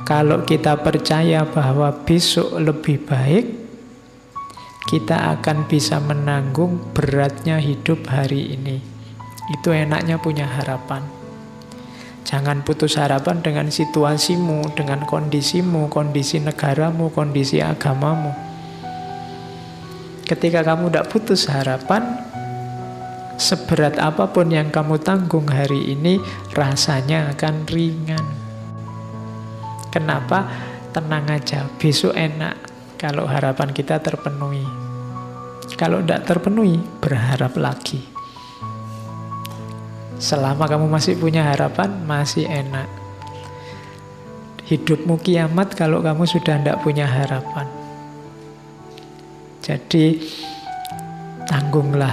Kalau kita percaya bahwa besok lebih baik, kita akan bisa menanggung beratnya hidup hari ini. Itu enaknya punya harapan. Jangan putus harapan dengan situasimu, dengan kondisimu, kondisi negaramu, kondisi agamamu. Ketika kamu tidak putus harapan, seberat apapun yang kamu tanggung hari ini, rasanya akan ringan. Kenapa? Tenang aja, besok enak kalau harapan kita terpenuhi. Kalau tidak terpenuhi, berharap lagi. Selama kamu masih punya harapan, masih enak. Hidupmu kiamat kalau kamu sudah tidak punya harapan. Jadi, tanggunglah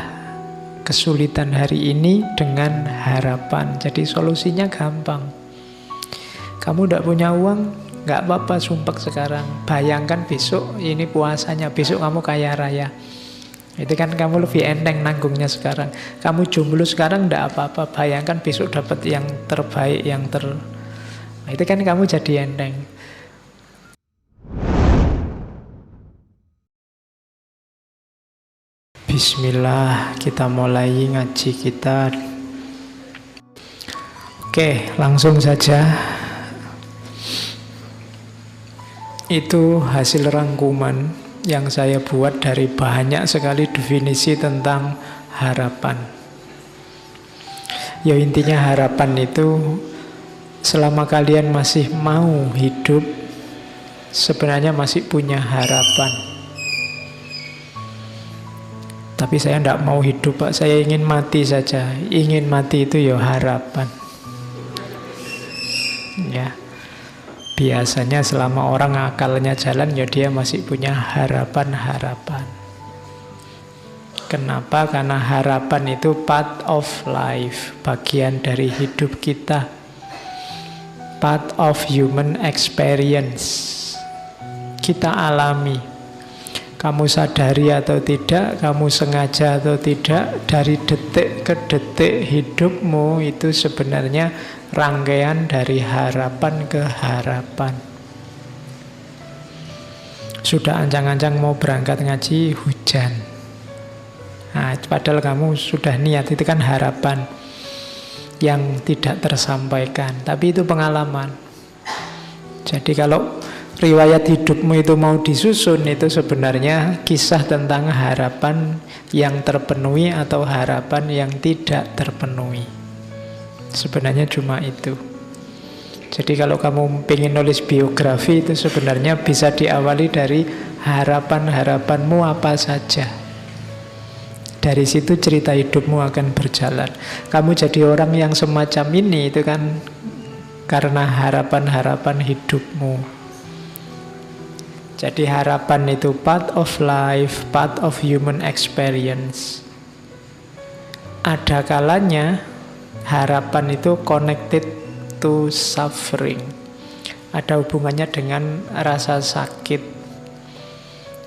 kesulitan hari ini dengan harapan. Jadi solusinya gampang. Kamu tidak punya uang, nggak apa-apa, sumpek sekarang. Bayangkan besok ini puasanya, besok kamu kaya raya. Itu kan kamu lebih enteng nanggungnya sekarang. Kamu jomblo sekarang tidak apa-apa, bayangkan besok dapat yang terbaik, Nah, itu kan kamu jadi enteng. Bismillah, kita mulai ngaji kita. Oke, langsung saja. Itu hasil rangkuman yang saya buat dari banyak sekali definisi tentang harapan. Ya intinya harapan itu, selama kalian masih mau hidup, sebenarnya masih punya harapan. Tapi saya tidak mau hidup, Pak. Saya ingin mati saja. Ingin mati itu ya harapan. Ya. Biasanya selama orang akalnya jalan, ya dia masih punya harapan-harapan. Kenapa? Karena harapan itu part of life, bagian dari hidup kita. Part of human experience. Kita alami. Kamu sadari atau tidak, kamu sengaja atau tidak, dari detik ke detik hidupmu itu sebenarnya rangkaian dari harapan ke harapan. Sudah ancang-ancang mau berangkat ngaji, hujan. Nah, padahal kamu sudah niat, itu kan harapan yang tidak tersampaikan. Tapi itu pengalaman. Jadi kalau riwayat hidupmu itu mau disusun, itu sebenarnya kisah tentang harapan yang terpenuhi atau harapan yang tidak terpenuhi. Sebenarnya cuma itu. Jadi kalau kamu pengen nulis biografi, itu sebenarnya bisa diawali dari harapan-harapanmu apa saja. Dari situ cerita hidupmu akan berjalan. Kamu jadi orang yang semacam ini, itu kan karena harapan-harapan hidupmu. Jadi harapan itu part of life, part of human experience. Ada kalanya harapan itu connected to suffering. Ada hubungannya dengan rasa sakit,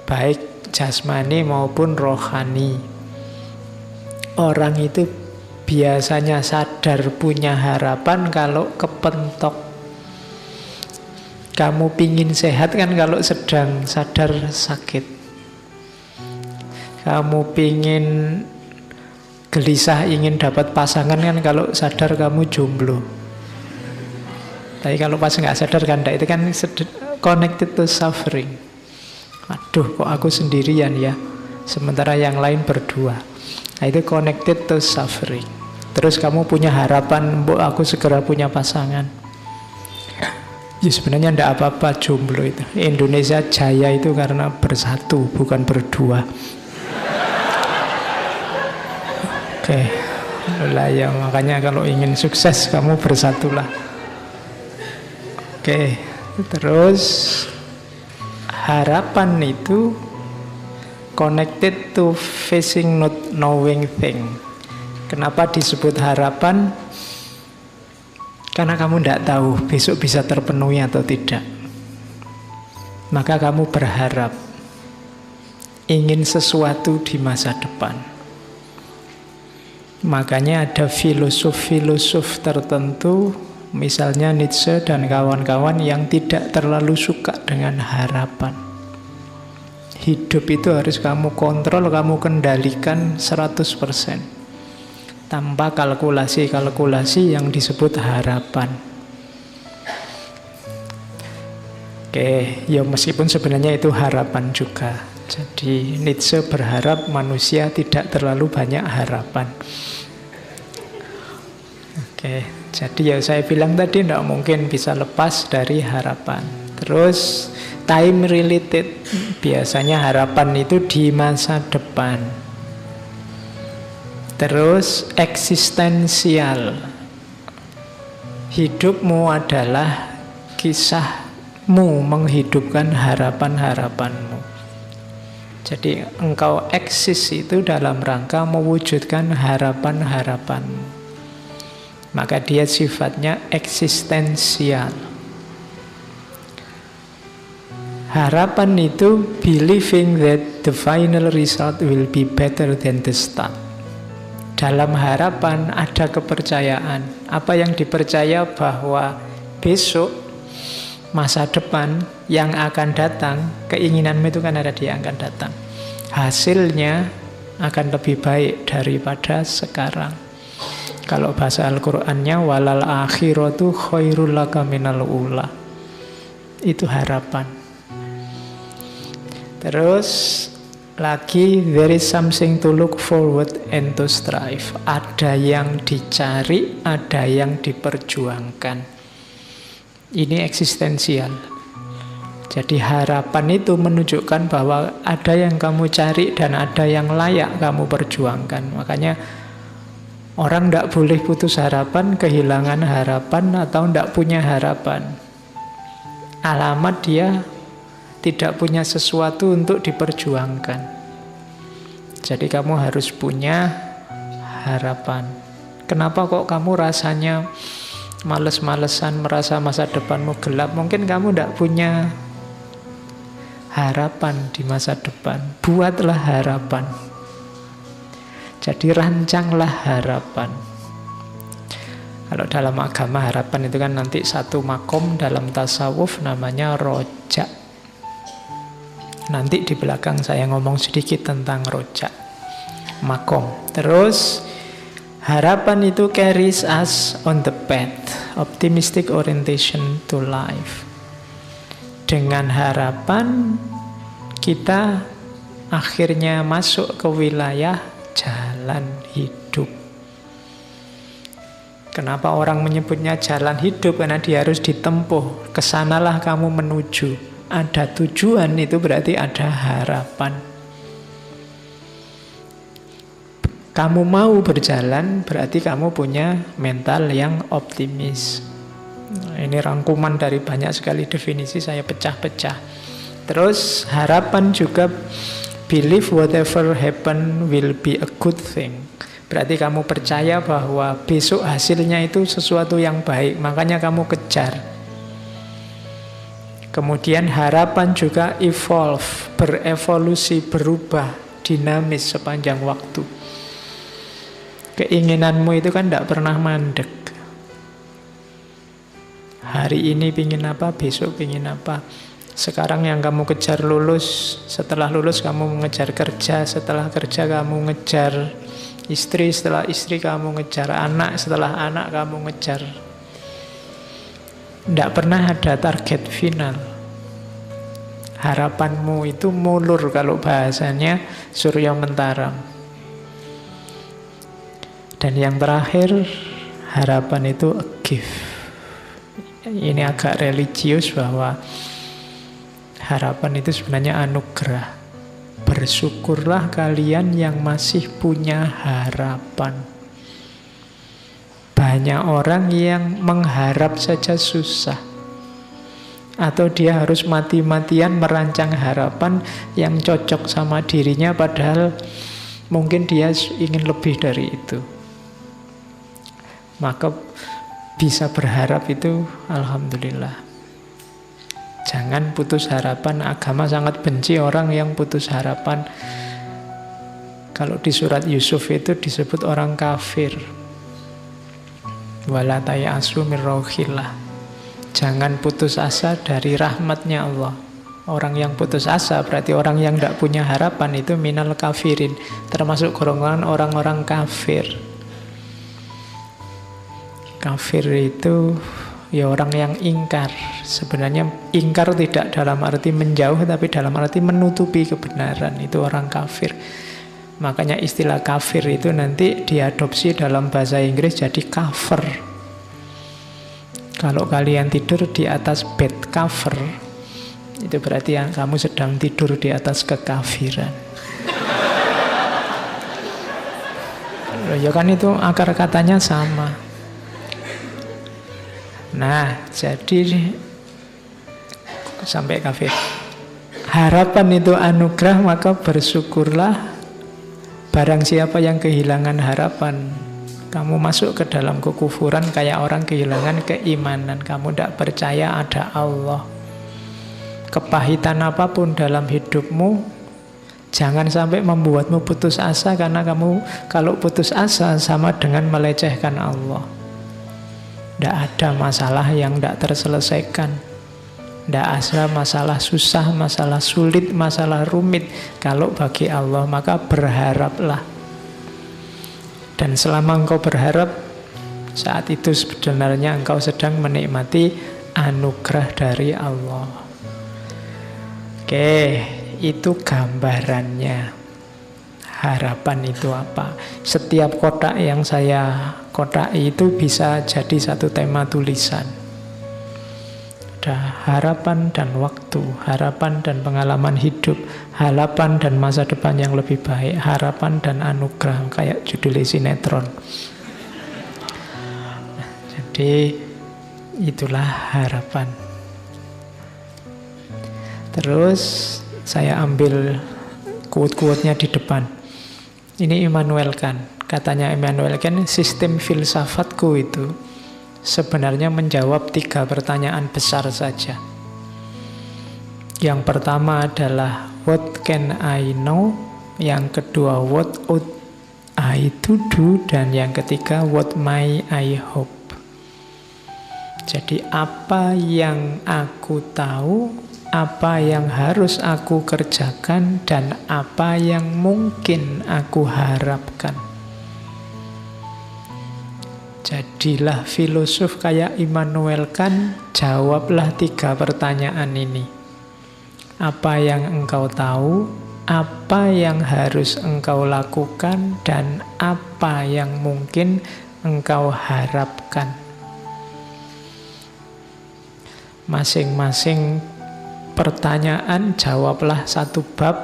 baik jasmani maupun rohani. Orang itu biasanya sadar punya harapan kalau kepentok. Kamu pingin sehat kan kalau sedang sadar sakit. Kamu pingin gelisah ingin dapat pasangan kan kalau sadar kamu jomblo. Tapi kalau pas nggak sadar kan itu kan connected to suffering. Aduh, kok aku sendirian ya, sementara yang lain berdua. Nah, itu connected to suffering. Terus kamu punya harapan, mbok aku segera punya pasangan. Ya sebenarnya tidak apa-apa jomblo itu. Indonesia jaya itu karena bersatu, bukan berdua. Oke, lah ya makanya kalau ingin sukses kamu bersatulah. Oke, terus harapan itu connected to facing not knowing thing. Kenapa disebut harapan? Karena kamu tidak tahu besok bisa terpenuhi atau tidak. Maka kamu berharap ingin sesuatu di masa depan. Makanya ada filosof-filosof tertentu Misalnya Nietzsche dan kawan-kawan yang tidak terlalu suka dengan harapan. Hidup itu harus kamu kontrol, kamu kendalikan 100%. Tanpa kalkulasi-kalkulasi yang disebut harapan. Oke, ya meskipun sebenarnya itu harapan juga. Jadi Nietzsche berharap manusia tidak terlalu banyak harapan. Oke, jadi ya saya bilang tadi tidak mungkin bisa lepas dari harapan. Terus time related, biasanya harapan itu di masa depan. Terus eksistensial, hidupmu adalah kisahmu menghidupkan harapan-harapanmu. Jadi engkau eksis itu dalam rangka mewujudkan harapan-harapanmu. Maka dia sifatnya eksistensial. Harapan itu believing that the final result will be better than the start. Dalam harapan ada kepercayaan. Apa yang dipercaya bahwa besok, masa depan yang akan datang, keinginanmu itu kan ada di yang akan datang. Hasilnya akan lebih baik daripada sekarang. Kalau bahasa Al-Qur'annya walal akhiratu khairul laka minal ula. Itu harapan. Terus lagi there is something to look forward and to strive. Ada yang dicari, ada yang diperjuangkan. Ini eksistensial. Jadi harapan itu menunjukkan bahwa ada yang kamu cari dan ada yang layak kamu perjuangkan. Makanya orang tidak boleh putus harapan, kehilangan harapan, atau tidak punya harapan. Alamat dia tidak punya sesuatu untuk diperjuangkan. Jadi kamu harus punya harapan. Kenapa kok kamu rasanya males-malesan, merasa masa depanmu gelap? Mungkin kamu tidak punya harapan di masa depan. Buatlah harapan. Jadi rancanglah harapan. Kalau dalam agama harapan itu kan nanti satu makom dalam tasawuf namanya rojak. Nanti di belakang saya ngomong sedikit tentang rojak, makom. Terus harapan itu carries us on the path, optimistic orientation to life. Dengan harapan kita akhirnya masuk ke wilayah jalan hidup. Kenapa orang menyebutnya jalan hidup? Karena dia harus ditempuh. Kesanalah kamu menuju. Ada tujuan, itu berarti ada harapan. Kamu mau berjalan, berarti kamu punya mental yang optimis. Ini rangkuman dari banyak sekali definisi, saya pecah-pecah. Terus harapan juga believe whatever happen will be a good thing. Berarti kamu percaya bahwa besok hasilnya itu sesuatu yang baik, makanya kamu kejar. Kemudian harapan juga evolve, berevolusi, berubah, dinamis sepanjang waktu. Keinginanmu itu kan tidak pernah mandek. Hari ini pingin apa, besok pingin apa. Sekarang yang kamu kejar lulus, setelah lulus kamu mengejar kerja, setelah kerja kamu ngejar istri, setelah istri kamu ngejar anak, setelah anak kamu ngejar. Tidak pernah ada target final. Harapanmu itu mulur kalau bahasanya Surya Mentaram. Dan yang terakhir, harapan itu a gift. Ini agak religius bahwa harapan itu sebenarnya anugerah. Bersyukurlah kalian yang masih punya harapan. Banyak orang yang mengharap saja susah. Atau dia harus mati-matian merancang harapan yang cocok sama dirinya, padahal mungkin dia ingin lebih dari itu. Maka bisa berharap itu alhamdulillah. Jangan putus harapan. Agama sangat benci orang yang putus harapan. Kalau di surat Yusuf itu disebut orang kafir. Wala tayasu min rauhillah. Jangan putus asa dari rahmatnya Allah. Orang yang putus asa berarti orang yang tidak punya harapan, itu minal kafirin, termasuk golongan orang-orang kafir. Kafir itu ya orang yang ingkar. Sebenarnya ingkar tidak dalam arti menjauh, tapi dalam arti menutupi kebenaran. Itu orang kafir. Makanya istilah kafir itu nanti diadopsi dalam bahasa Inggris jadi cover. Kalau kalian tidur di atas bed cover, itu berarti yang kamu sedang tidur di atas kekafiran. Ya kan itu akar katanya sama. Nah, jadi sampai kafir. Harapan itu anugerah, maka bersyukurlah. Barang siapa yang kehilangan harapan, kamu masuk ke dalam kekufuran kayak orang kehilangan keimanan. Kamu tidak percaya ada Allah. Kepahitan apapun dalam hidupmu, jangan sampai membuatmu putus asa, karena kamu kalau putus asa sama dengan melecehkan Allah. Tidak ada masalah yang tidak terselesaikan. Tidak ada masalah susah, masalah sulit, masalah rumit. Kalau bagi Allah, maka berharaplah. Dan selama engkau berharap, saat itu sebenarnya engkau sedang menikmati anugerah dari Allah. Oke, itu gambarannya. Harapan itu apa? Setiap kotak yang saya kotai itu bisa jadi satu tema tulisan. Ada harapan dan waktu, harapan dan pengalaman hidup, harapan dan masa depan yang lebih baik, harapan dan anugerah, kayak judul sinetron. Jadi itulah harapan. Terus saya ambil quote-quote-nya di depan. Ini Immanuel Kant. Katanya Immanuel Kant, sistem filsafatku itu sebenarnya menjawab 3 pertanyaan besar saja. Yang pertama adalah what can I know? Yang kedua what ought I to do? Dan yang ketiga what may I hope? Jadi apa yang aku tahu, apa yang harus aku kerjakan, dan apa yang mungkin aku harapkan. Jadilah filosof kayak Immanuel Kant, jawablah 3 pertanyaan ini. Apa yang engkau tahu, apa yang harus engkau lakukan, dan apa yang mungkin engkau harapkan. Masing-masing pertanyaan jawablah 1 bab,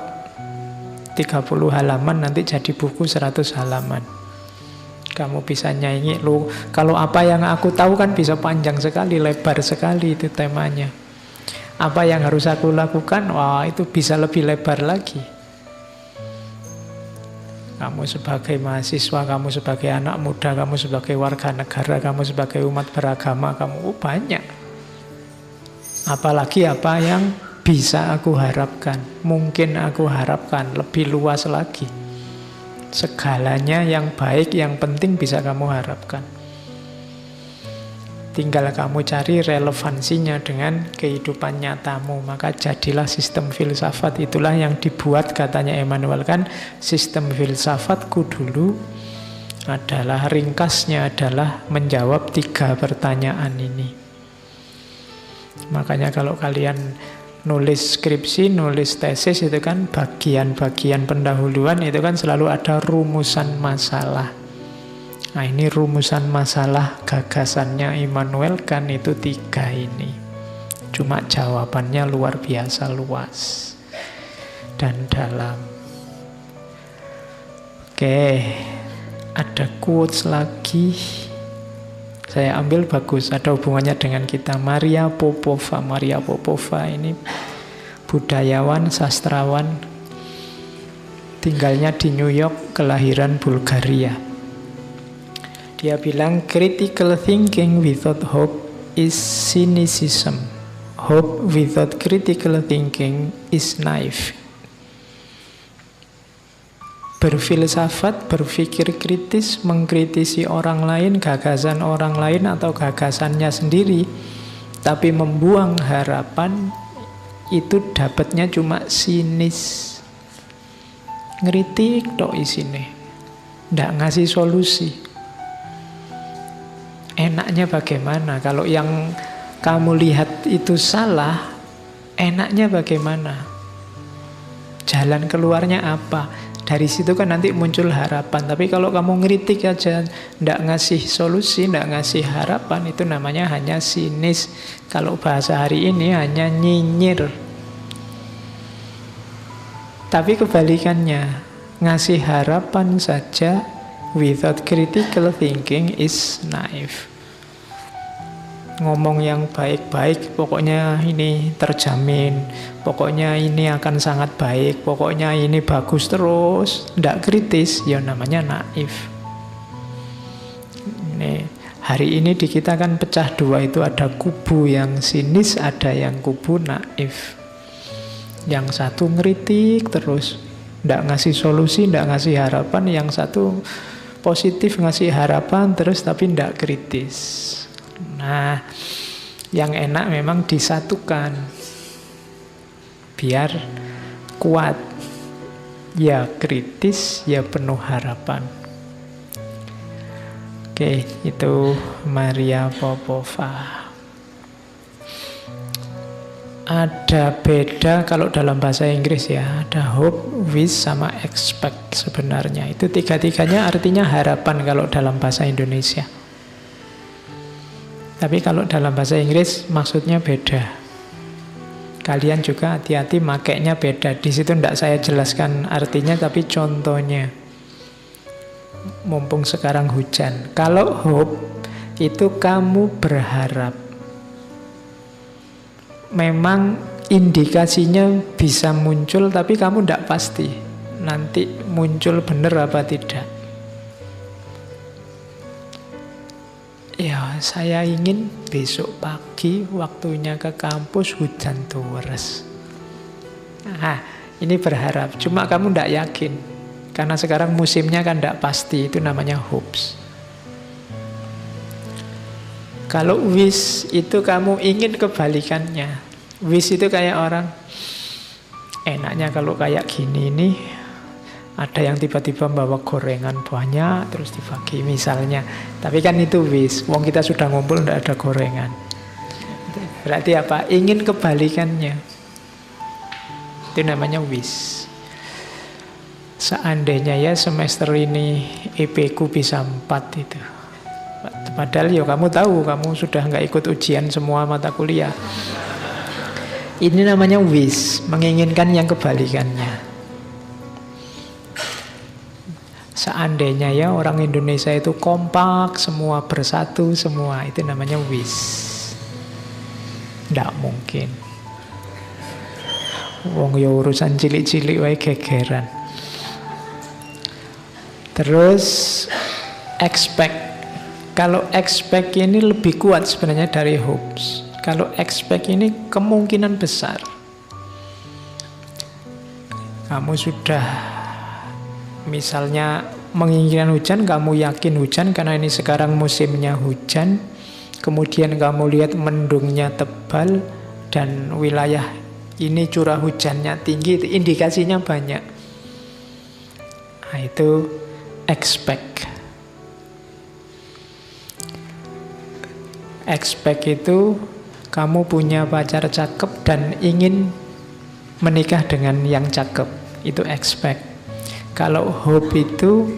30 halaman, nanti jadi buku 100 halaman. Kamu bisa nyanyi, lu kalau apa yang aku tahu kan bisa panjang sekali, lebar sekali itu temanya. Apa yang harus aku lakukan, wah itu bisa lebih lebar lagi. Kamu sebagai mahasiswa, kamu sebagai anak muda, kamu sebagai warga negara, kamu sebagai umat beragama, kamu banyak. Apalagi apa yang bisa aku harapkan, mungkin aku harapkan, lebih luas lagi. Segalanya yang baik, yang penting bisa kamu harapkan. Tinggal kamu cari relevansinya dengan kehidupan nyatamu. Maka jadilah sistem filsafat. Itulah yang dibuat, katanya Immanuel Kant, sistem filsafatku dulu adalah, ringkasnya adalah menjawab 3 pertanyaan ini. Makanya kalau kalian nulis skripsi, nulis tesis, itu kan bagian-bagian pendahuluan itu kan selalu ada rumusan masalah. Nah ini rumusan masalah gagasannya Immanuel Kant itu 3 ini. Cuma jawabannya luar biasa luas dan dalam. Oke, ada quotes lagi. Saya ambil bagus, ada hubungannya dengan kita. Maria Popova. Maria Popova ini budayawan, sastrawan, tinggalnya di New York, kelahiran Bulgaria. Dia bilang, critical thinking without hope is cynicism. Hope without critical thinking is naive. berfilsafat, berpikir kritis, mengkritisi orang lain, gagasan orang lain atau gagasannya sendiri, tapi membuang harapan, itu dapatnya cuma sinis. Ngeritik tok isine, ndak ngasih solusi. Enaknya bagaimana? Kalau yang kamu lihat itu salah, enaknya bagaimana? Jalan keluarnya apa? Dari situ kan nanti muncul harapan. Tapi kalau kamu ngeritik aja, ndak ngasih solusi, ndak ngasih harapan, itu namanya hanya sinis. Kalau bahasa hari ini hanya nyinyir. Tapi kebalikannya, ngasih harapan saja without critical thinking is naive. Ngomong yang baik-baik, pokoknya ini terjamin, pokoknya ini akan sangat baik, pokoknya ini bagus terus, ndak kritis, ya namanya naif. Ini, hari ini di kita kan pecah dua, itu ada kubu yang sinis, ada yang kubu naif. Yang satu ngeritik terus, ndak ngasih solusi, ndak ngasih harapan. Yang satu positif, ngasih harapan terus tapi ndak kritis. Nah, yang enak memang disatukan biar kuat. Ya kritis, ya penuh harapan. Oke, itu Maria Popova. Ada beda kalau dalam bahasa Inggris ya, ada hope, wish, sama expect sebenarnya. Itu tiga-tiganya artinya harapan kalau dalam bahasa Indonesia. Tapi kalau dalam bahasa Inggris maksudnya beda. Kalian juga hati-hati makainya beda. Di situ tidak saya jelaskan artinya, tapi contohnya. Mumpung sekarang hujan. Kalau hope itu kamu berharap. Memang indikasinya bisa muncul, tapi kamu tidak pasti nanti muncul benar apa tidak. Ya, saya ingin besok pagi waktunya ke kampus hujan deres. Nah, ini berharap. Cuma kamu tidak yakin, karena sekarang musimnya kan tidak pasti. Itu namanya hopes. Kalau wish itu kamu ingin kebalikannya. Wish itu kayak orang, enaknya kalau kayak gini nih, ada yang tiba-tiba bawa gorengan banyak terus dibagi misalnya. Tapi kan itu wish. Wong kita sudah ngumpul tidak ada gorengan. Berarti apa? Ingin kebalikannya. Itu namanya wish. Seandainya ya semester ini EP ku bisa 4 itu. Padahal ya kamu tahu, kamu sudah nggak ikut ujian semua mata kuliah. Ini namanya wish, menginginkan yang kebalikannya. Seandainya ya orang Indonesia itu kompak, semua bersatu semua, itu namanya wish. Nggak mungkin. Wong ya urusan cilik-cilik wae gegeran. Terus expect. Kalau expect ini lebih kuat sebenarnya dari hopes. Kalau expect ini kemungkinan besar. Kamu sudah misalnya menginginkan hujan, kamu yakin hujan karena ini sekarang musimnya hujan. Kemudian kamu lihat mendungnya tebal dan wilayah ini curah hujannya tinggi, itu indikasinya banyak. Nah, itu expect. Expect itu kamu punya pacar cakep dan ingin menikah dengan yang cakep. Itu expect. Kalau hope itu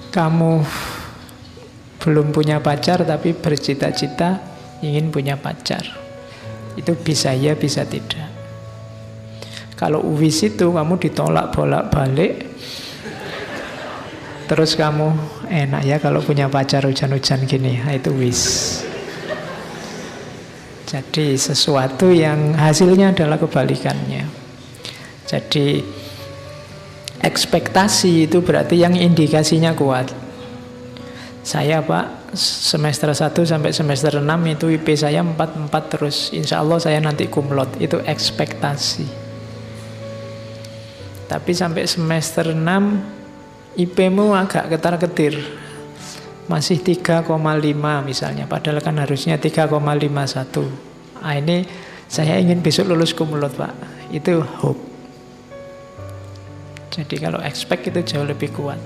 kamu belum punya pacar tapi bercita-cita ingin punya pacar. Itu bisa ya, bisa tidak. Kalau wish itu kamu ditolak bolak-balik. Terus kamu enak ya kalau punya pacar hujan-hujan gini. Nah, itu wish. Jadi sesuatu yang hasilnya adalah kebalikannya. Jadi ekspektasi itu berarti yang indikasinya kuat. Saya Pak semester 1 sampai semester 6 itu IP saya 4 terus. Insya Allah saya nanti kumlot. Itu ekspektasi. Tapi sampai semester 6 IP-mu agak ketar-ketir. Masih 3,5 misalnya, padahal kan harusnya 3,51. Ah, ini saya ingin besok lulus cum laude, Pak. Itu hope. Jadi kalau expect itu jauh lebih kuat.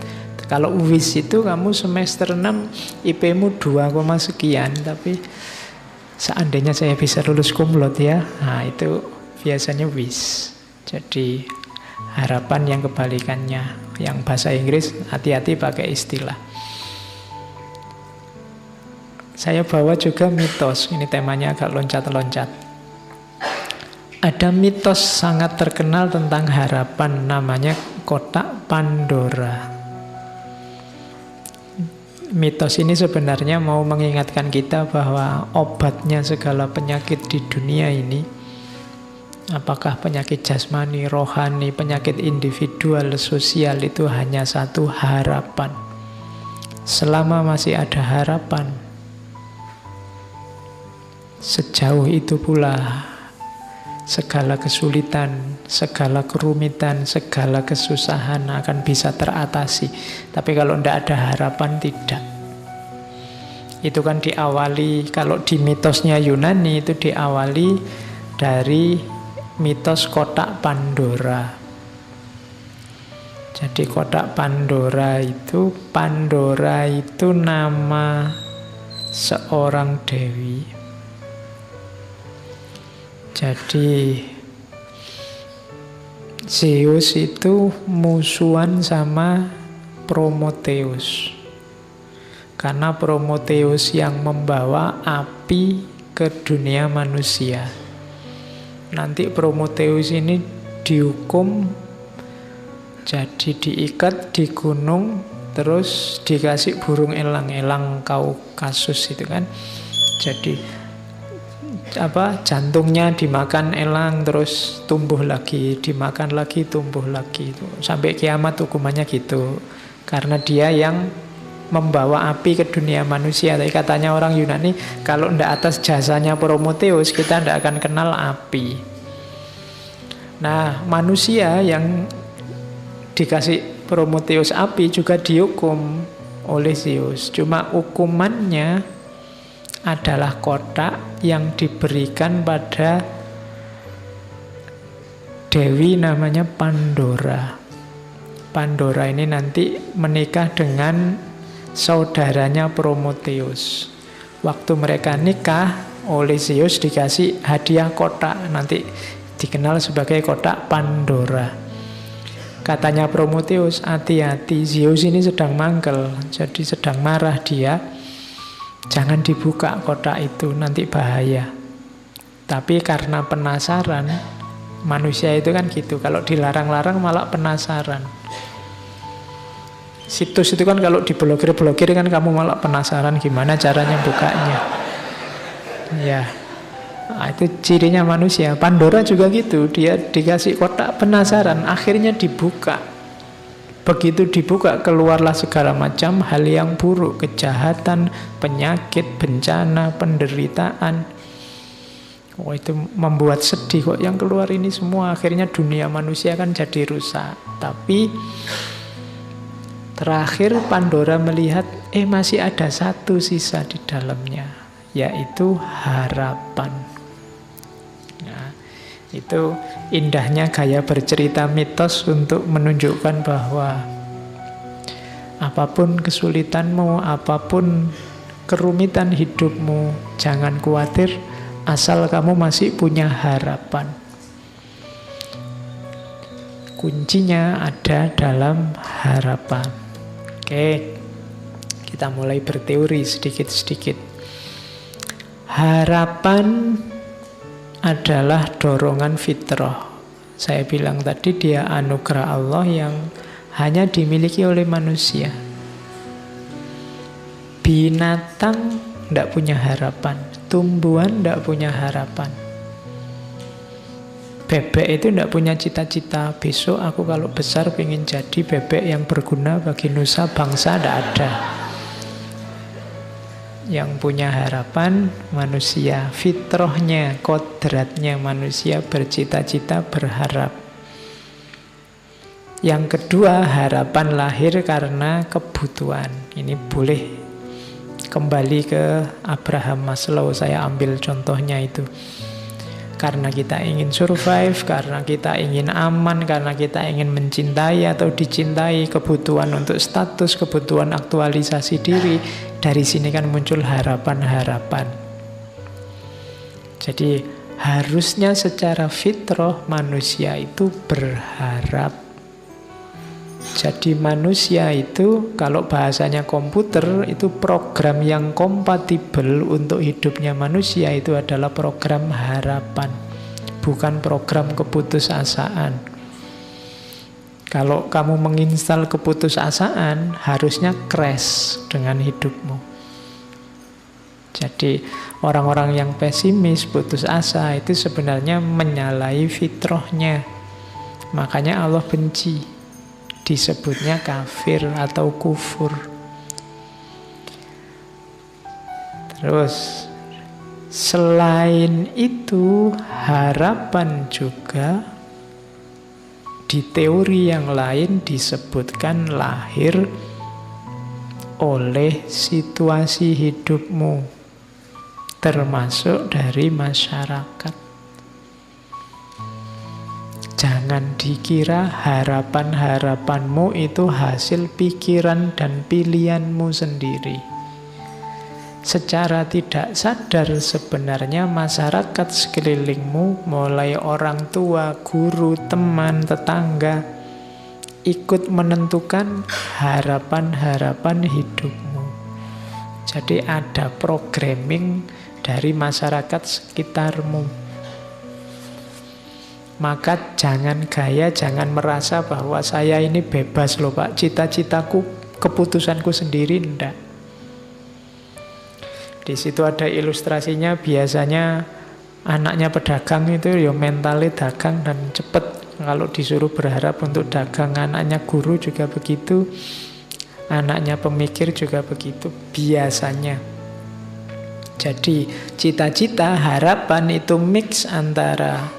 Kalau wish itu kamu semester 6 IP-mu 2, sekian, tapi seandainya saya bisa lulus cum laude ya. Nah, itu biasanya wish. Jadi harapan yang kebalikannya. Yang bahasa Inggris hati-hati pakai istilah. Saya bawa juga mitos. Ini temanya agak loncat-loncat. Ada mitos sangat terkenal tentang harapan, namanya kotak Pandora. Mitos ini sebenarnya mau mengingatkan kita bahwa obatnya segala penyakit di dunia ini, apakah penyakit jasmani, rohani, penyakit individual, sosial, itu hanya satu: harapan. Selama masih ada harapan, sejauh itu pula segala kesulitan, segala kerumitan, segala kesusahan akan bisa teratasi. Tapi kalau tidak ada harapan, tidak. Itu kan diawali, kalau di mitosnya Yunani itu diawali dari mitos kotak Pandora. Jadi kotak Pandora itu nama seorang dewi. Jadi Zeus itu musuhan sama Prometheus. Karena Prometheus yang membawa api ke dunia manusia. Nanti Prometheus ini dihukum, jadi diikat di gunung, terus dikasih burung elang Kaukasus itu kan. Jadi jantungnya dimakan elang, terus tumbuh lagi, dimakan lagi, tumbuh lagi. Sampai kiamat hukumannya gitu. Karena dia yang membawa api ke dunia manusia. Tapi katanya orang Yunani, kalau tidak atas jasanya Prometheus, kita tidak akan kenal api. Nah, manusia yang dikasih Prometheus api juga dihukum oleh Zeus. Cuma hukumannya adalah kotak yang diberikan pada dewi namanya Pandora. Pandora ini nanti menikah dengan saudaranya Prometheus. Waktu mereka nikah, oleh Zeus dikasih hadiah kotak, nanti dikenal sebagai kotak Pandora. Katanya Prometheus, hati-hati, Zeus ini sedang mangkel, jadi sedang marah dia. Jangan dibuka kotak itu, nanti bahaya. Tapi karena penasaran, manusia itu kan gitu, kalau dilarang-larang malah penasaran. Situs itu kan kalau diblokir-blokir kan kamu malah penasaran gimana caranya bukanya. Ya, nah, itu cirinya manusia. Pandora juga gitu, dia dikasih kotak penasaran, akhirnya dibuka. Begitu dibuka, keluarlah segala macam hal yang buruk, kejahatan, penyakit, bencana, penderitaan. Oh, itu membuat sedih kok yang keluar ini semua. Akhirnya dunia manusia kan jadi rusak. Tapi terakhir Pandora melihat, masih ada satu sisa di dalamnya, yaitu harapan. Nah, itu indahnya gaya bercerita mitos untuk menunjukkan bahwa apapun kesulitanmu, apapun kerumitan hidupmu, jangan khawatir asal kamu masih punya harapan. Kuncinya ada dalam harapan. Oke, kita mulai berteori sedikit-sedikit. Harapan adalah dorongan fitrah. Saya bilang tadi dia anugerah Allah yang hanya dimiliki oleh manusia. Binatang tidak punya harapan, tumbuhan tidak punya harapan. Bebek itu tidak punya cita-cita, besok aku kalau besar pengen jadi bebek yang berguna bagi nusa bangsa, tidak ada. Yang punya harapan manusia, fitrahnya, kodratnya manusia bercita-cita, berharap. Yang kedua, harapan lahir karena kebutuhan. Ini boleh kembali ke Abraham Maslow, saya ambil contohnya itu. Karena kita ingin survive, karena kita ingin aman, karena kita ingin mencintai atau dicintai, kebutuhan untuk status, kebutuhan aktualisasi diri. Dari sini kan muncul harapan-harapan. Jadi harusnya secara fitrah manusia itu berharap. Jadi manusia itu, kalau bahasanya komputer, itu program yang kompatibel untuk hidupnya manusia itu adalah program harapan, bukan program keputusasaan. Kalau kamu menginstal keputusasaan, harusnya crash dengan hidupmu. Jadi orang-orang yang pesimis, putus asa, itu sebenarnya menyalahi fitrahnya. Makanya Allah benci. Disebutnya kafir atau kufur. Terus selain itu, harapan juga di teori yang lain disebutkan lahir oleh situasi hidupmu, termasuk dari masyarakat. Jangan dikira harapan-harapanmu itu hasil pikiran dan pilihanmu sendiri. Secara tidak sadar sebenarnya masyarakat sekelilingmu, mulai orang tua, guru, teman, tetangga, ikut menentukan harapan-harapan hidupmu. Jadi ada programming dari masyarakat sekitarmu. Maka jangan gaya, jangan merasa bahwa saya ini bebas loh Pak, cita-citaku, keputusanku sendiri, enggak. Di situ ada ilustrasinya, biasanya anaknya pedagang itu ya mentalnya dagang dan cepet. Kalau disuruh berharap untuk dagang, anaknya guru juga begitu, anaknya pemikir juga begitu, biasanya. Jadi cita-cita, harapan itu mix antara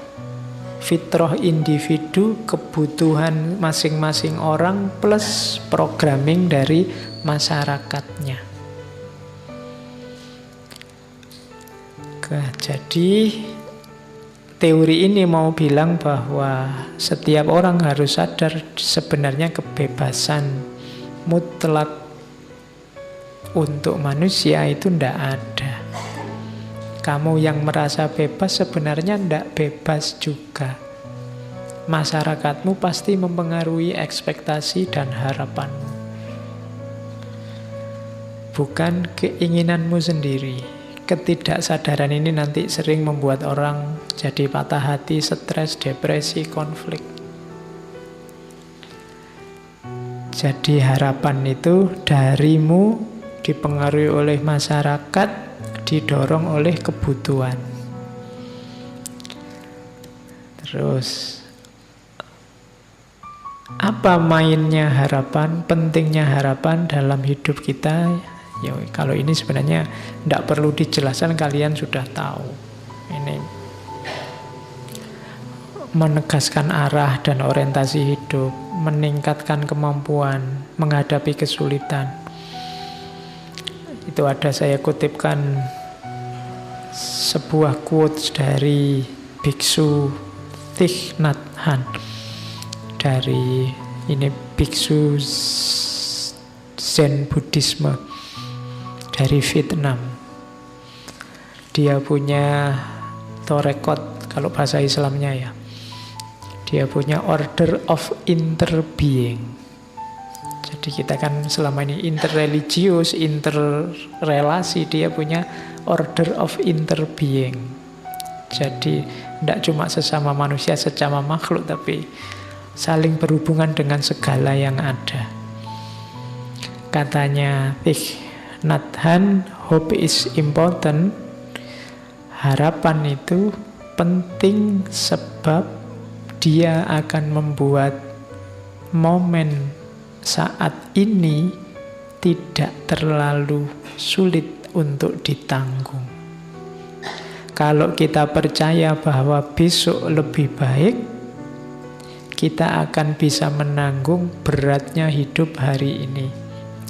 fitrah individu, kebutuhan masing-masing orang, plus programming dari masyarakatnya. Jadi teori ini mau bilang bahwa setiap orang harus sadar sebenarnya kebebasan mutlak untuk manusia itu tidak ada. Kamu yang merasa bebas sebenarnya tidak bebas juga. Masyarakatmu pasti mempengaruhi ekspektasi dan harapanmu, bukan keinginanmu sendiri. Ketidaksadaran ini nanti sering membuat orang jadi patah hati, stres, depresi, konflik. Jadi harapan itu darimu dipengaruhi oleh masyarakat, didorong oleh kebutuhan. Terus apa mainnya harapan, pentingnya harapan dalam hidup kita? Ya, kalau ini sebenarnya tidak perlu dijelaskan, kalian sudah tahu. Ini menegaskan arah dan orientasi hidup, meningkatkan kemampuan menghadapi kesulitan. Itu ada, saya kutipkan sebuah quotes dari biksu Thich Nhat Hanh, dari ini biksu Zen Buddhisme dari Vietnam. Dia punya torekot, kalau bahasa Islamnya ya, dia punya order of interbeing. Jadi kita kan selama ini interreligius, interrelasi, dia punya order of interbeing. Jadi tidak cuma sesama manusia, sesama makhluk, tapi saling berhubungan dengan segala yang ada. Katanya Thich Nhat Hanh, hope is important. Harapan itu penting sebab dia akan membuat momen saat ini tidak terlalu sulit untuk ditanggung. Kalau kita percaya bahwa besok lebih baik, kita akan bisa menanggung beratnya hidup hari ini.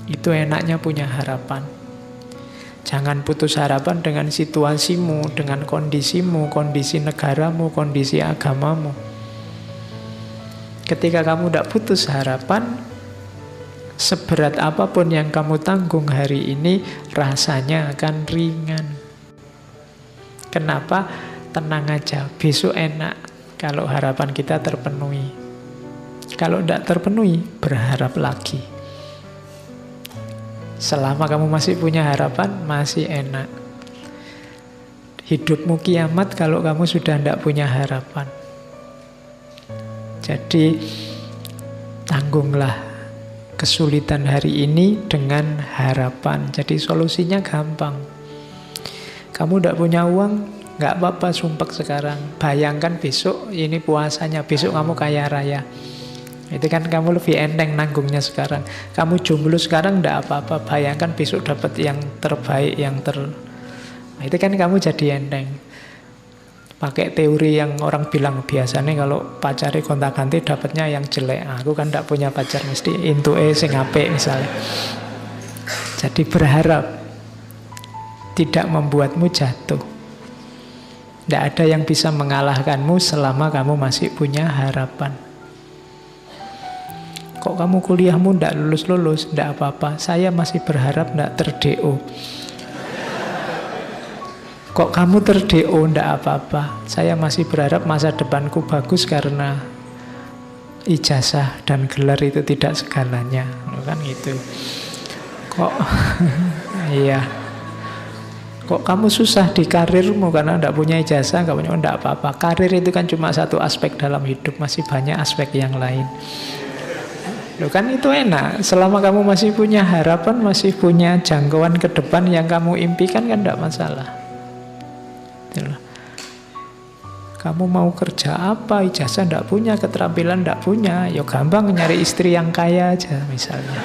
Itu enaknya punya harapan. Jangan putus harapan dengan situasimu, dengan kondisimu, kondisi negaramu, kondisi agamamu. Ketika kamu tidak putus harapan, seberat apapun yang kamu tanggung hari ini, rasanya akan ringan. Kenapa? Tenang aja, besok enak kalau harapan kita terpenuhi. Kalau tidak terpenuhi, berharap lagi. Selama kamu masih punya harapan, masih enak. Hidupmu kiamat kalau kamu sudah tidak punya harapan. Jadi, tanggunglah kesulitan hari ini dengan harapan. Jadi solusinya gampang. Kamu tidak punya uang, nggak apa-apa, sumpek sekarang. Bayangkan besok ini puasanya, besok kamu kaya raya. Itu kan kamu lebih enteng nanggungnya sekarang. Kamu jomblo sekarang nggak apa-apa, bayangkan besok dapat yang terbaik, Nah, itu kan kamu jadi enteng. Pakai teori yang orang bilang biasanya kalau pacari gonta-ganti dapatnya yang jelek. Aku kan tidak punya pacar, mesti intuke sing apik misalnya. Jadi berharap tidak membuatmu jatuh. Tidak ada yang bisa mengalahkanmu selama kamu masih punya harapan. Kok kamu kuliahmu tidak lulus-lulus? Tidak apa-apa, saya masih berharap tidak ter-DO. Kok kamu ter-DO? Tidak apa-apa, saya masih berharap masa depanku bagus karena ijazah dan gelar itu tidak segalanya. Kan gitu. Kok iya. Kok kamu susah di karirmu karena tidak punya ijazah, nggak punya, tidak apa-apa. Karir itu kan cuma satu aspek dalam hidup, masih banyak aspek yang lain. Loh kan itu enak, selama kamu masih punya harapan, masih punya jangkauan ke depan yang kamu impikan kan tidak masalah. Kamu mau kerja apa, ijazah tidak punya, keterampilan tidak punya, ya gampang nyari istri yang kaya aja misalnya.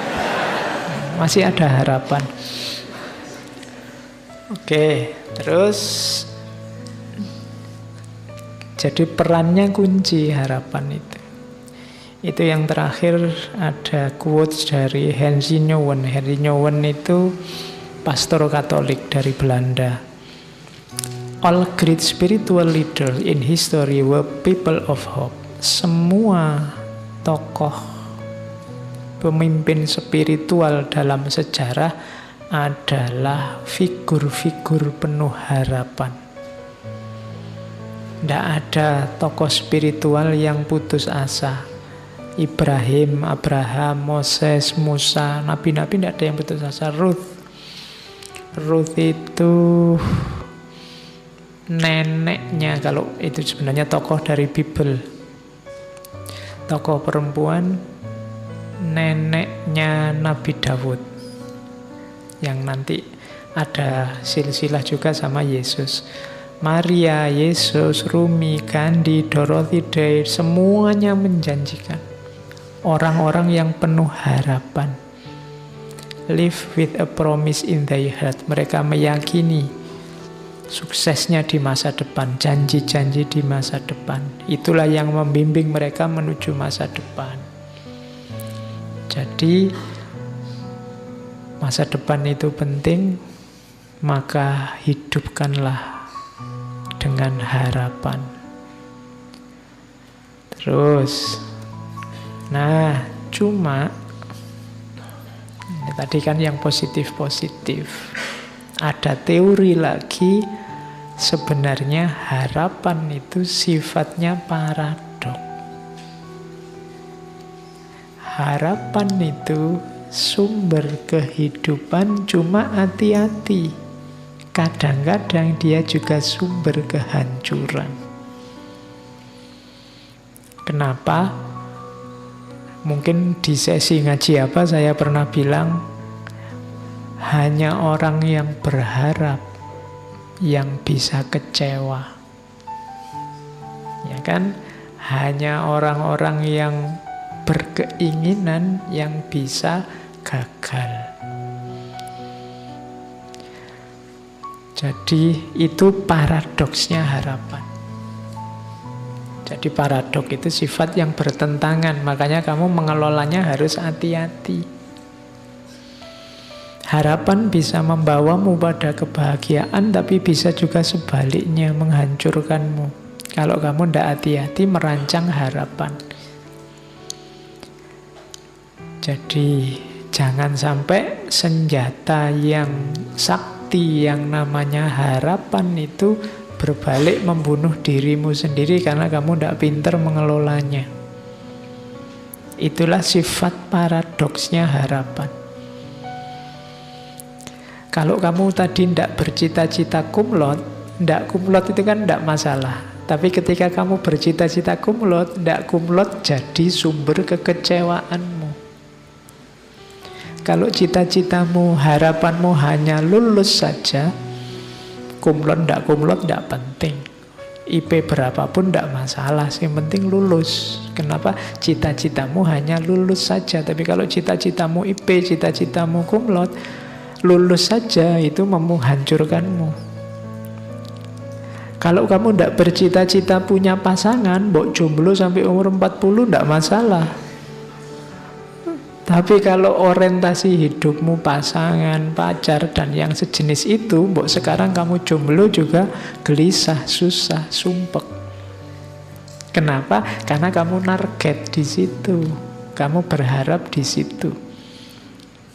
Masih ada harapan. Oke, terus jadi perannya kunci harapan itu. Itu yang terakhir ada quotes dari Henry Nouwen. Henry Nouwen itu pastor Katolik dari Belanda. All great spiritual leaders in history were people of hope. Semua tokoh pemimpin spiritual dalam sejarah adalah figur-figur penuh harapan. Tidak ada tokoh spiritual yang putus asa. Ibrahim, Abraham, Moses, Musa, nabi-nabi tidak ada yang putus asa. Ruth itu neneknya, kalau itu sebenarnya tokoh dari Bible, tokoh perempuan, neneknya Nabi Daud, yang nanti ada silsilah juga sama Yesus. Maria, Yesus, Rumi, Gandhi, Dorothy Day, semuanya menjanjikan. Orang-orang yang penuh harapan. Live with a promise in their heart. Mereka meyakini suksesnya di masa depan, janji-janji di masa depan. Itulah yang membimbing mereka menuju masa depan. Jadi masa depan itu penting, maka hidupkanlah dengan harapan. Terus, nah cuma ini tadi kan yang positif-positif. Ada teori lagi, sebenarnya harapan itu sifatnya paradok. Harapan itu sumber kehidupan, cuma hati-hati. Kadang-kadang dia juga sumber kehancuran. Kenapa? Mungkin di sesi ngaji apa saya pernah bilang, hanya orang yang berharap yang bisa kecewa. Ya kan? Hanya orang-orang yang berkeinginan yang bisa gagal. Jadi itu paradoksnya harapan. Jadi paradok itu sifat yang bertentangan, makanya kamu mengelolanya harus hati-hati. Harapan bisa membawamu pada kebahagiaan, tapi bisa juga sebaliknya menghancurkanmu kalau kamu tidak hati-hati merancang harapan. Jadi jangan sampai senjata yang sakti yang namanya harapan itu berbalik membunuh dirimu sendiri karena kamu tidak pintar mengelolanya. Itulah sifat paradoksnya harapan. Kalau kamu tadi tidak bercita-cita kumlot, tidak kumlot itu kan tidak masalah. Tapi ketika kamu bercita-cita kumlot, tidak kumlot jadi sumber kekecewaanmu. Kalau cita-citamu, harapanmu hanya lulus saja, kumlot tidak penting. IP berapapun tidak masalah, yang penting lulus. Kenapa? Cita-citamu hanya lulus saja. Tapi kalau cita-citamu IP, cita-citamu kumlot, lulus saja itu menghancurkanmu. Kalau kamu tidak bercita-cita punya pasangan, mbok jomblo sampai umur 40 tidak masalah. Tapi kalau orientasi hidupmu pasangan, pacar, dan yang sejenis itu, mbok sekarang kamu jomblo juga gelisah, susah, sumpek. Kenapa? Karena kamu target di situ, kamu berharap di situ.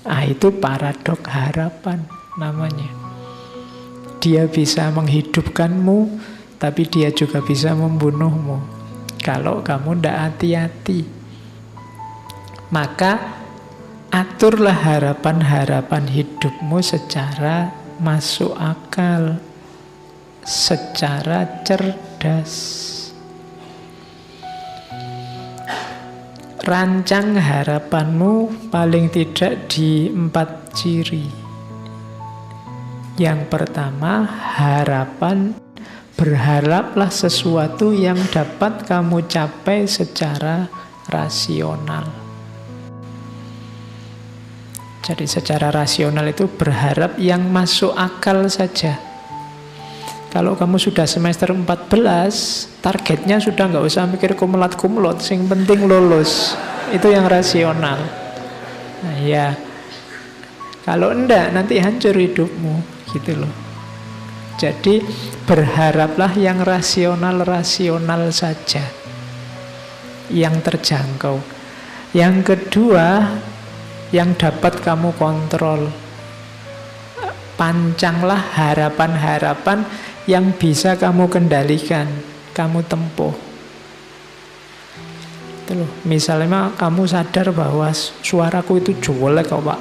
Itu paradok harapan namanya. Dia bisa menghidupkanmu, tapi dia juga bisa membunuhmu kalau kamu tidak hati-hati. Maka aturlah harapan-harapan hidupmu secara masuk akal, secara cerdas. Rancang harapanmu paling tidak di 4 ciri. Yang pertama, harapan, berharaplah sesuatu yang dapat kamu capai secara rasional. Jadi secara rasional itu berharap yang masuk akal saja. Kalau kamu sudah semester 14, targetnya sudah nggak usah mikir kumlot-kumlot, yang penting lulus. Itu yang rasional. Nah, ya. Kalau enggak, nanti hancur hidupmu, gitu loh. Jadi berharaplah yang rasional-rasional saja, yang terjangkau. Yang kedua, yang dapat kamu kontrol. Pancanglah harapan-harapan yang bisa kamu kendalikan, kamu tempuh. Itu loh. Misalnya kamu sadar bahwa suaraku itu jelek kok Pak,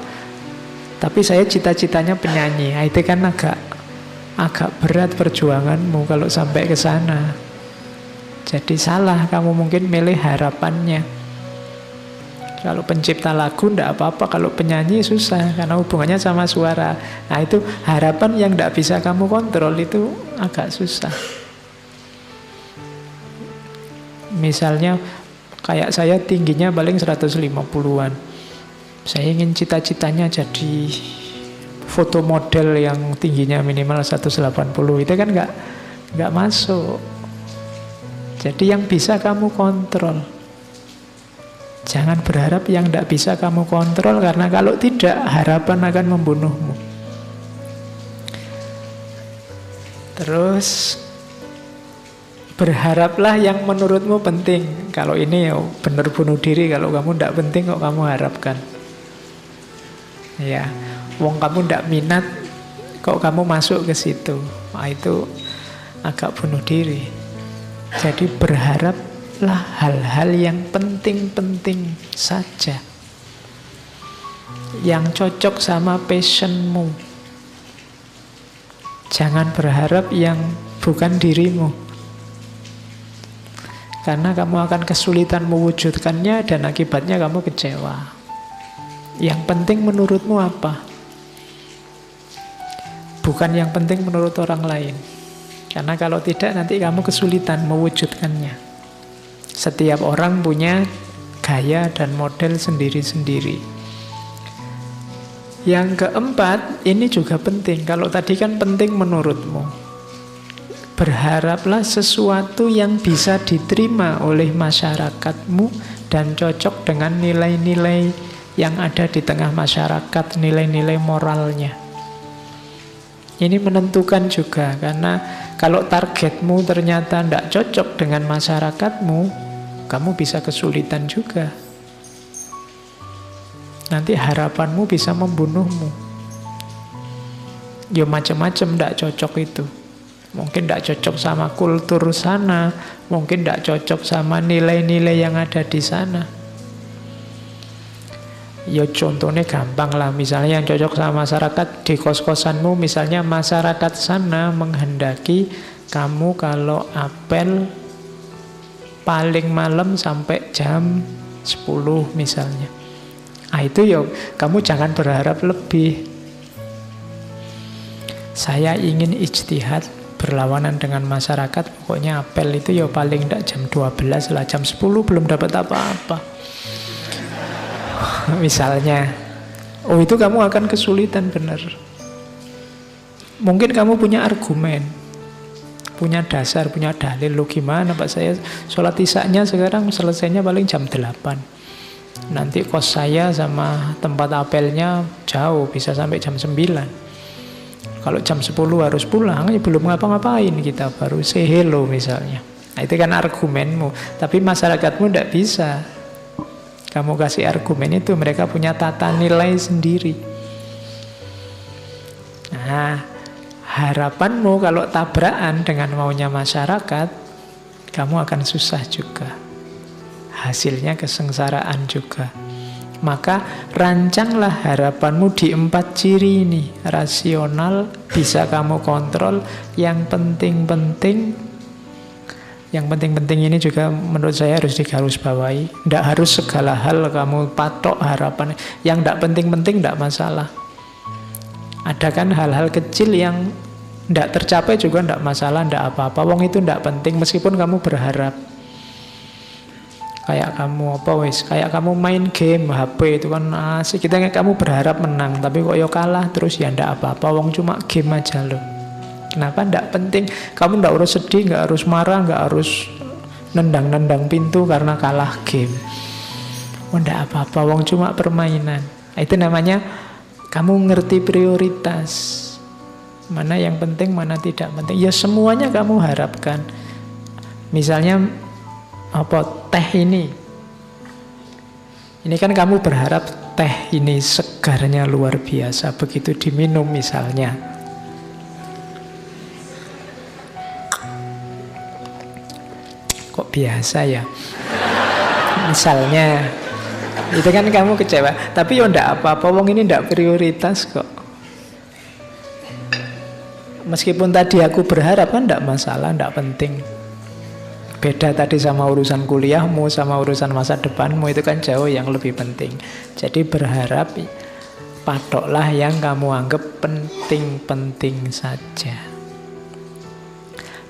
tapi saya cita-citanya penyanyi. Itu kan agak berat perjuanganmu kalau sampai ke sana. Jadi salah kamu mungkin milih harapannya. Kalau pencipta lagu tidak apa-apa, kalau penyanyi susah karena hubungannya sama suara. Nah itu harapan yang tidak bisa kamu kontrol, itu agak susah. Misalnya kayak saya tingginya paling 150-an. Saya ingin cita-citanya jadi foto model yang tingginya minimal 180. Itu kan nggak masuk. Jadi yang bisa kamu kontrol. Jangan berharap yang tidak bisa kamu kontrol, karena kalau tidak, harapan akan membunuhmu. Terus berharaplah yang menurutmu penting. Kalau ini benar bunuh diri, kalau kamu tidak penting kok kamu harapkan. Ya, wong kamu tidak minat kok kamu masuk ke situ. Itu agak bunuh diri. Jadi berharap hal-hal yang penting-penting saja, yang cocok sama passionmu. Jangan berharap yang bukan dirimu, karena kamu akan kesulitan mewujudkannya dan akibatnya kamu kecewa. Yang penting menurutmu apa? Bukan yang penting menurut orang lain, karena kalau tidak nanti kamu kesulitan mewujudkannya. Setiap orang punya gaya dan model sendiri-sendiri. Yang keempat, ini juga penting. Kalau tadi kan penting menurutmu. Berharaplah sesuatu yang bisa diterima oleh masyarakatmu dan cocok dengan nilai-nilai yang ada di tengah masyarakat, nilai-nilai moralnya. Ini menentukan juga, karena kalau targetmu ternyata tidak cocok dengan masyarakatmu, kamu bisa kesulitan juga. Nanti harapanmu bisa membunuhmu. Ya macam-macam tidak cocok itu. Mungkin tidak cocok sama kultur sana, mungkin tidak cocok sama nilai-nilai yang ada di sana. Ya contohnya gampang lah, misalnya yang cocok sama masyarakat di kos-kosanmu, misalnya masyarakat sana menghendaki kamu kalau apel paling malam sampai jam 10 misalnya. Itu ya kamu jangan berharap lebih. Saya ingin ijtihad berlawanan dengan masyarakat, pokoknya apel itu ya paling tidak jam 12 lah, jam 10 belum dapat apa-apa. Misalnya, itu kamu akan kesulitan benar. Mungkin kamu punya argumen, punya dasar, punya dalil. Lo gimana Pak, saya sholat isya-nya sekarang selesainya paling jam 8. Nanti kos saya sama tempat apelnya jauh, bisa sampai jam 9. Kalau jam 10 harus pulang, ya belum ngapa-ngapain kita, baru say hello misalnya. Itu kan argumenmu. Tapi masyarakatmu tidak bisa. Kamu kasih argumen itu, mereka punya tata nilai sendiri. Nah, harapanmu kalau tabrakan dengan maunya masyarakat, kamu akan susah juga. Hasilnya kesengsaraan juga. Maka rancanglah harapanmu di 4 ciri ini. Rasional, bisa kamu kontrol. Yang penting-penting ini juga menurut saya harus digarisbawahi. Tidak harus segala hal kamu patok harapan. Yang tidak penting-penting tidak masalah. Ada kan hal-hal kecil yang tidak tercapai juga tidak masalah, tidak apa-apa. Wong itu tidak penting meskipun kamu berharap. Kayak kamu main game HP itu kan asik, kamu berharap menang tapi kok ya kalah terus, ya ndak apa-apa, wong cuma game aja loh. Kenapa ndak penting? Kamu ndak harus sedih, nggak harus marah, nggak harus nendang-nendang pintu karena kalah game. Ndak apa-apa, wong cuma permainan. Itu namanya kamu ngerti prioritas. Mana yang penting, mana tidak penting. Ya semuanya kamu harapkan. Misalnya teh ini kan kamu berharap teh ini segarnya luar biasa, begitu diminum misalnya kok biasa ya misalnya, itu kan kamu kecewa. Tapi ya ndak apa-apa, wong ini ndak prioritas kok. Meskipun tadi aku berharap kan ndak masalah, ndak penting. Beda tadi sama urusan kuliahmu, sama urusan masa depanmu, itu kan jauh yang lebih penting. Jadi berharap, patoklah yang kamu anggap penting-penting saja.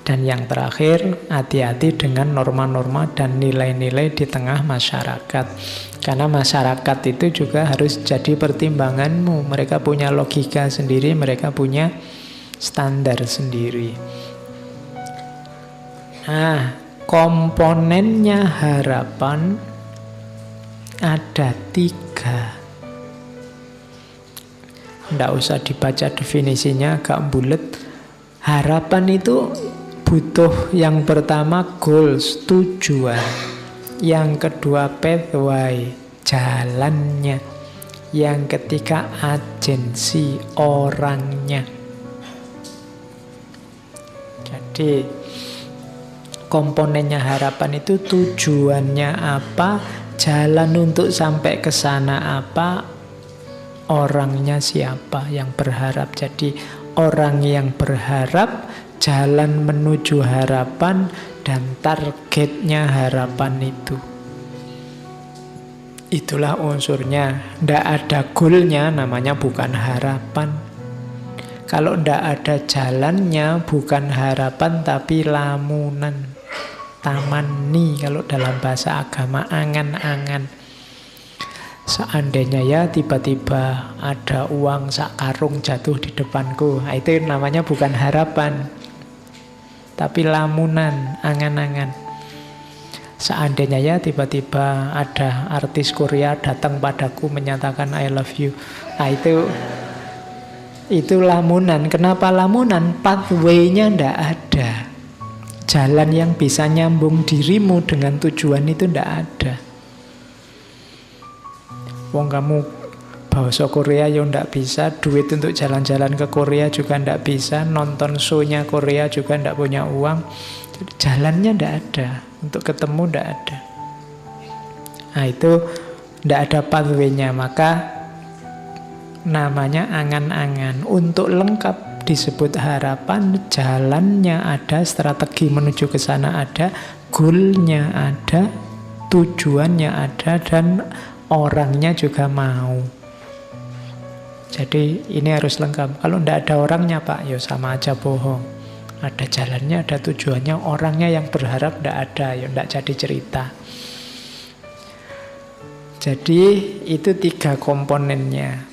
Dan yang terakhir, hati-hati dengan norma-norma dan nilai-nilai di tengah masyarakat. Karena masyarakat itu juga harus jadi pertimbanganmu. Mereka punya logika sendiri, mereka punya standar sendiri. Nah, komponennya harapan ada 3. Nggak usah dibaca definisinya, agak bulet. Harapan itu butuh yang pertama goals, tujuan. Yang kedua pathway, jalannya. Yang ketiga agensi, orangnya. Jadi komponennya harapan itu tujuannya apa, jalan untuk sampai ke sana apa, orangnya siapa yang berharap. Jadi orang yang berharap, jalan menuju harapan, dan targetnya harapan itu. Itulah unsurnya. Ndak ada goalnya, namanya bukan harapan. Kalau ndak ada jalannya, bukan harapan tapi lamunan. Tamanni kalau dalam bahasa agama, angan-angan. Seandainya ya tiba-tiba ada uang sak karung jatuh di depanku, itu namanya bukan harapan tapi lamunan, angan-angan. Seandainya ya tiba-tiba ada artis Korea datang padaku menyatakan I love you. Nah, itu lamunan. Kenapa lamunan? Pathway-nya ndak ada. Jalan yang bisa nyambung dirimu dengan tujuan itu ndak ada. Wong kamu bahasa Korea ya ndak bisa, duit untuk jalan-jalan ke Korea juga ndak bisa, nonton show-nya Korea juga ndak punya uang. Jadi jalannya ndak ada, untuk ketemu ndak ada. Nah itu ndak ada pathway-nya, maka namanya angan-angan. Untuk lengkap disebut harapan, jalannya ada, strategi menuju ke sana ada, goal-nya ada, tujuannya ada, dan orangnya juga mau. Jadi ini harus lengkap. Kalau tidak ada orangnya Pak, ya sama aja bohong. Ada jalannya, ada tujuannya, orangnya yang berharap tidak ada, ya tidak jadi cerita. Jadi itu 3 komponennya.